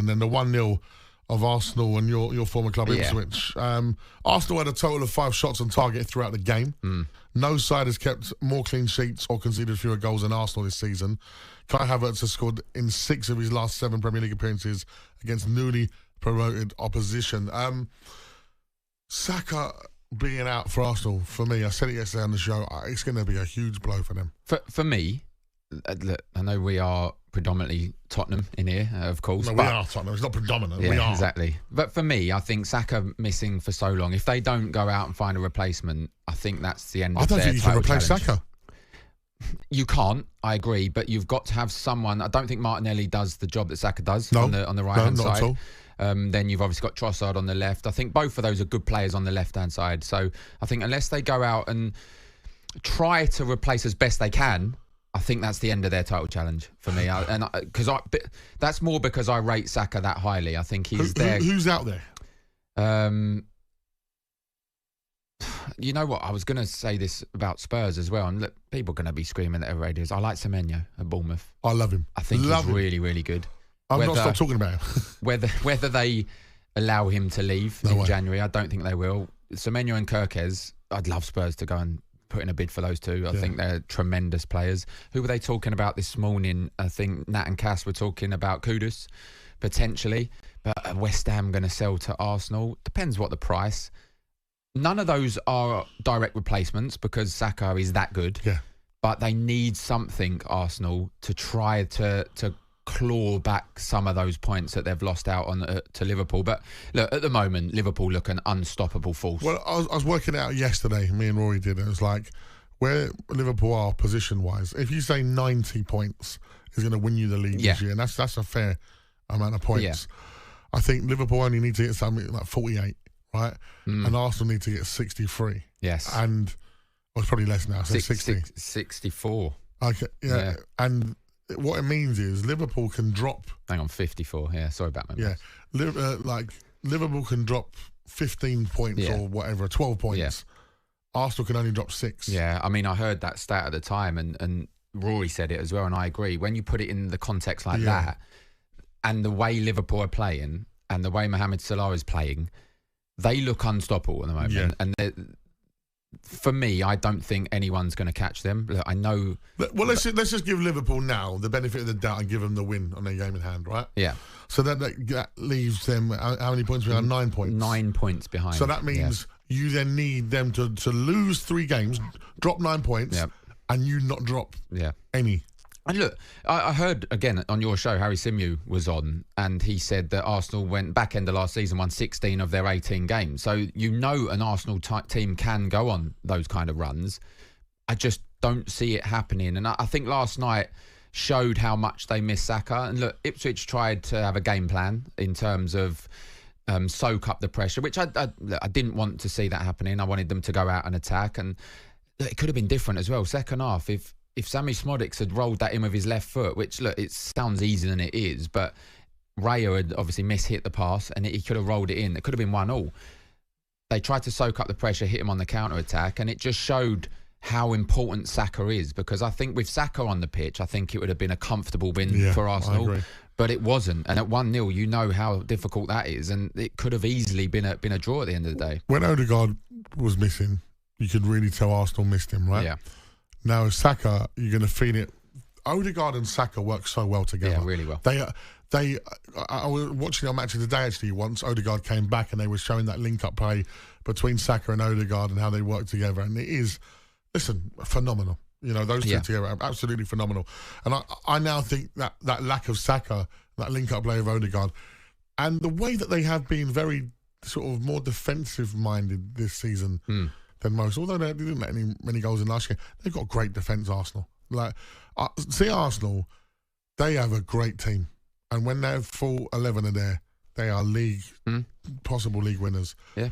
and then the 1-0 of Arsenal and your former club Ipswich. Arsenal had a total of 5 shots on target throughout the game. No side has kept more clean sheets or conceded fewer goals than Arsenal this season. Kai Havertz has scored in 6 of his last 7 Premier League appearances against newly promoted opposition. Saka being out for Arsenal, for me, I said it yesterday on the show, it's going to be a huge blow for them. For me, look, I know we are predominantly Tottenham in here, of course. No, we are Tottenham. It's not predominant. Yeah, we are. Exactly. But for me, I think Saka missing for so long, if they don't go out and find a replacement, I think that's the end of their title challenge. I don't think you can replace Saka. You can't, I agree, but you've got to have someone. I don't think Martinelli does the job that Saka does on the right-hand side. At all. Then you've obviously got Trossard on the left. I think both of those are good players on the left-hand side. So I think unless they go out and try to replace as best they can, I think that's the end of their title challenge for me. That's more because I rate Saka that highly. I think he's there. Who's out there? You know what? I was going to say this about Spurs as well. And look, people are going to be screaming at their radios. I like Semenyo at Bournemouth. I love him. I think he's really, really good. I'm not stop talking about him. whether they allow him to leave in January, I don't think they will. Semenyo and Kirkez, I'd love Spurs to go and put in a bid for those two. I think they're tremendous players. Who were they talking about this morning? I think Nat and Cass were talking about Kudus, potentially. But West Ham going to sell to Arsenal. Depends what the price. None of those are direct replacements because Saka is that good. Yeah. But they need something, Arsenal, to try to claw back some of those points that they've lost out on to Liverpool. But look, at the moment, Liverpool look an unstoppable force. Well, I was working it out yesterday, me and Rory did, and it was like where Liverpool are position-wise. If you say 90 points is going to win you the league this year, and that's a fair amount of points. Yeah. I think Liverpool only need to get something like 48. Right? And Arsenal need to get 63. Yes. And it's probably less now, so 60. 64. Okay, yeah. And what it means is Liverpool can drop... Hang on, 54. Yeah, sorry about my maths. Liverpool can drop 15 points or whatever, 12 points. Yeah. Arsenal can only drop 6. Yeah, I mean, I heard that stat at the time and Rory said it as well, and I agree. When you put it in the context like that, and the way Liverpool are playing, and the way Mohamed Salah is playing... They look unstoppable at the moment. Yeah. And for me, I don't think anyone's going to catch them. Look, I know... Well, let's just give Liverpool now the benefit of the doubt and give them the win on their game in hand, right? Yeah. So that leaves them... How many points behind? 9 points. 9 points behind. So that means you then need them to lose 3 games, drop 9 points, and you not drop any. And look, I heard, again, on your show, Harry Symeou was on, and he said that Arsenal went back end of last season, won 16 of their 18 games. So you know an Arsenal team can go on those kind of runs. I just don't see it happening. And I think last night showed how much they miss Saka. And look, Ipswich tried to have a game plan in terms of soak up the pressure, which I didn't want to see that happening. I wanted them to go out and attack. And it could have been different as well. Second half, if Sammy Smodics had rolled that in with his left foot, which, look, it sounds easier than it is, but Raya had obviously mishit the pass and he could have rolled it in. It could have been 1-1. They tried to soak up the pressure, hit him on the counter-attack, and it just showed how important Saka is, because I think with Saka on the pitch, I think it would have been a comfortable win for Arsenal, but it wasn't. And at 1-0, you know how difficult that is, and it could have easily been a draw at the end of the day. When Odegaard was missing, you could really tell Arsenal missed him, right? Yeah. Now, Saka, you're going to feel it. Odegaard and Saka work so well together. Yeah, really well. I was watching our match of the day, actually, once Odegaard came back and they were showing that link-up play between Saka and Odegaard and how they work together. And it is, listen, phenomenal. You know, those two together are absolutely phenomenal. And I now think that lack of Saka, that link-up play of Odegaard, and the way that they have been very sort of more defensive-minded this season than most, although they didn't let many goals in last year. They've got great defence, Arsenal. Like, see Arsenal, they have a great team. And when their full 11 are there, they are possible league winners. Yeah.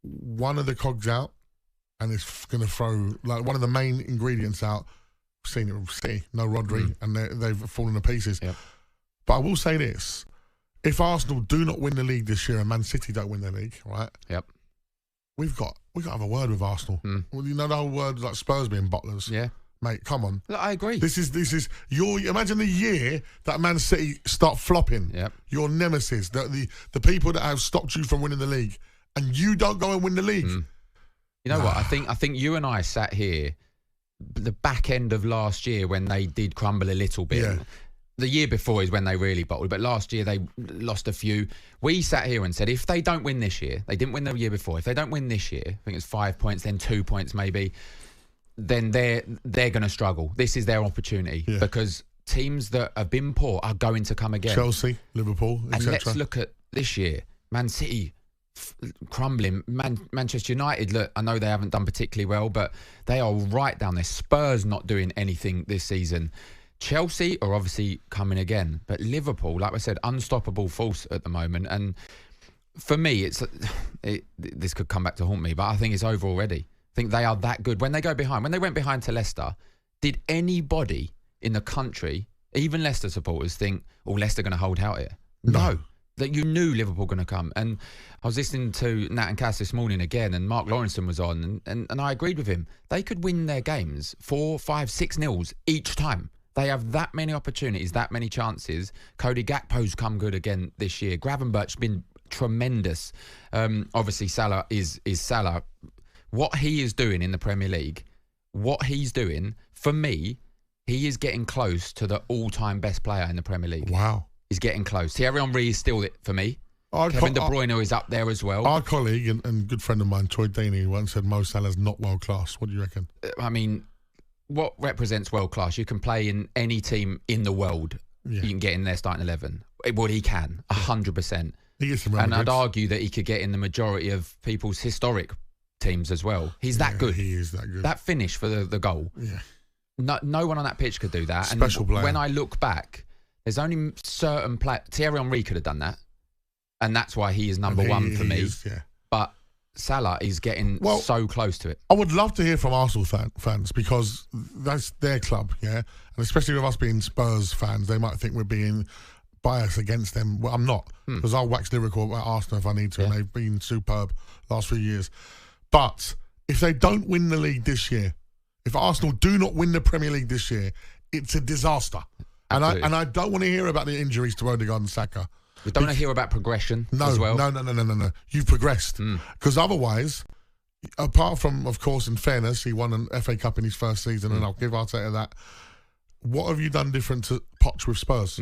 One of the cogs out, and it's going to throw, like, one of the main ingredients out. We've seen it with City, no Rodri, and they've fallen to pieces. Yep. But I will say this, if Arsenal do not win the league this year and Man City don't win the league, right? Yep. We've got to have a word with Arsenal. Well, you know the whole word like Spurs being bottlers. Yeah. Mate, come on. Look, I agree. This is your. Imagine the year that Man City start flopping. Yep. Your nemesis, the people that have stopped you from winning the league, and you don't go and win the league. You know what? I think you and I sat here the back end of last year when they did crumble a little bit. Yeah. The year before is when they really bottled, but last year they lost a few. We sat here and said, if they don't win this year, they didn't win the year before. If they don't win this year, I think it's 5 points, then 2 points maybe, then they're going to struggle. This is their opportunity because teams that have been poor are going to come again. Chelsea, Liverpool, etc. And let's look at this year. Man City crumbling. Manchester United, look, I know they haven't done particularly well, but they are right down there. Spurs not doing anything this season. Chelsea are obviously coming again. But Liverpool, like I said, unstoppable force at the moment. And for me, this could come back to haunt me, but I think it's over already. I think they are that good. When they go behind, when they went behind to Leicester, did anybody in the country, even Leicester supporters, think, oh, Leicester going to hold out here? No. That you knew Liverpool going to come. And I was listening to Nat and Cass this morning again, and Mark Lawrenson was on, and I agreed with him. They could win their games 4, 5, 6-0 each time. They have that many opportunities, that many chances. Cody Gakpo's come good again this year. Gravenberch's been tremendous. Obviously, Salah is Salah. What he is doing in the Premier League, what he's doing, for me, he is getting close to the all-time best player in the Premier League. Wow. He's getting close. Thierry Henry is still it for me. Kevin De Bruyne is up there as well. Our colleague and good friend of mine, Troy Deeney, once said Mo Salah's not world-class. What do you reckon? I mean, what represents world-class? You can play in any team in the world. Yeah. You can get in their starting 11. Well, he can, 100%. He gets some and I'd argue that he could get in the majority of people's historic teams as well. He's that good. He is that good. That finish for the goal. Yeah. No one on that pitch could do that. Special player. When I look back, there's only certain players. Thierry Henry could have done that. And that's why he is number one for me. But Salah is getting so close to it. I would love to hear from Arsenal fans because that's their club, yeah? And especially with us being Spurs fans, they might think we're being biased against them. Well, I'm not, because I'll wax lyrical about Arsenal if I need to, and they've been superb last few years. But if they don't win the league this year, if Arsenal do not win the Premier League this year, it's a disaster. And I don't want to hear about the injuries to Odegaard and Saka. We don't want to hear about progression as well. No. You've progressed. Because otherwise, apart from, of course, in fairness, he won an FA Cup in his first season, and I'll give Arteta that. What have you done different to Poch with Spurs?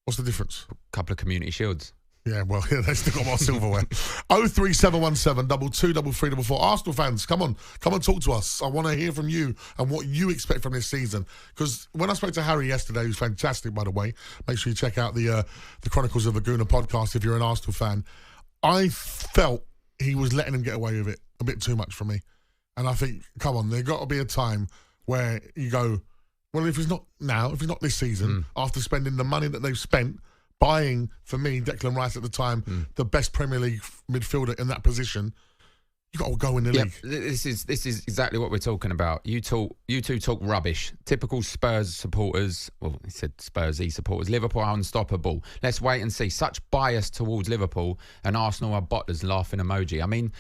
What's the difference? A couple of community shields. Yeah, well, they still got more silverware. 03717 223344. Arsenal fans, come on, talk to us. I want to hear from you and what you expect from this season. Because when I spoke to Harry yesterday, who's fantastic, by the way, make sure you check out the Chronicles of a Gooner podcast if you're an Arsenal fan. I felt he was letting him get away with it a bit too much for me. And I think, come on, there's got to be a time where you go, well, if it's not now, if it's not this season, after spending the money that they've spent, buying, for me, Declan Rice at the time, the best Premier League midfielder in that position, you got to go in the league. This is exactly what we're talking about. You two talk rubbish. Typical Spurs supporters. Well, he said Spurs supporters. Liverpool are unstoppable. Let's wait and see. Such bias towards Liverpool, and Arsenal are bottlers laughing emoji. I mean,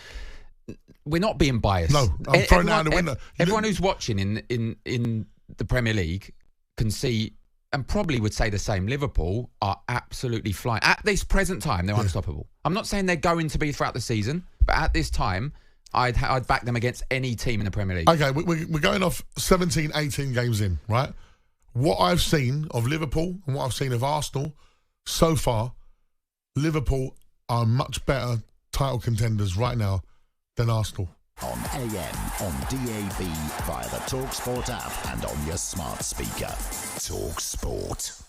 we're not being biased. No, I'm throwing it out the window. Everyone who's watching in the Premier League can see, and probably would say the same. Liverpool are absolutely flying. At this present time, they're unstoppable. I'm not saying they're going to be throughout the season, but at this time, I'd back them against any team in the Premier League. Okay, we're going off 17, 18 games in, right? What I've seen of Liverpool and what I've seen of Arsenal so far, Liverpool are much better title contenders right now than Arsenal. On AM, on DAB, via the talkSPORT app and on your smart speaker. talkSPORT.